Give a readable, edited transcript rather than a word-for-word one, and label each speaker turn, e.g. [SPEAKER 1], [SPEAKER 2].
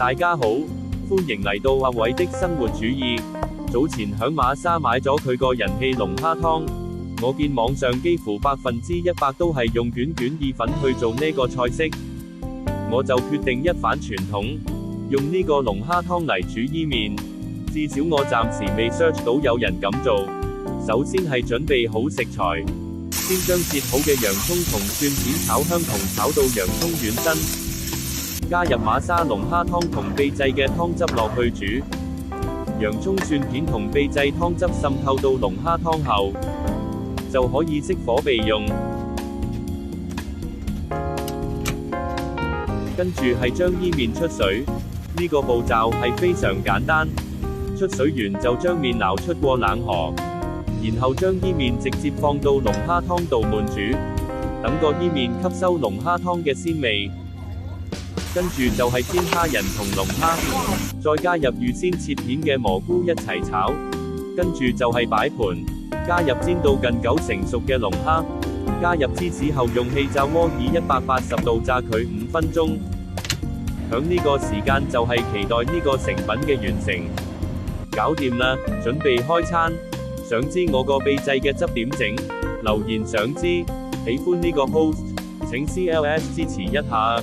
[SPEAKER 1] 大家好，歡迎嚟到阿偉的生活主義。早前響馬莎買咗佢個人氣龍蝦湯，我見網上幾乎100%都係用卷意粉去做呢個菜式，我就決定一反傳統，用呢個龍蝦湯嚟煮伊麵。至少我暫時未 search 到有人咁做。首先係準備好食材，先將切好嘅洋蔥同蒜片炒香同炒到洋蔥軟身，加入馬莎龍蝦湯同秘製嘅湯汁落去煮。洋蔥蒜片同秘製湯汁滲透到龍蝦湯後，就可以熄火備用。跟住係將伊麵出水，呢個步驟係非常簡單。出水完就將麵撈出過冷河，然後將伊麵直接放到龍蝦湯度燜煮，等個伊麵吸收龍蝦湯嘅鮮味。跟住就係煎蝦仁同龍蝦，再加入預先切片嘅蘑菇一齊炒。跟住就係擺盤，加入煎到近90%熟嘅龍蝦，加入芝士後用氣炸鍋以180度炸佢5分鐘。響呢個時間就係期待呢個成品嘅完成。搞掂啦，準備開餐。想知我個秘製嘅汁點整？留言想知。喜歡呢個 post，請 CLS 支持一下。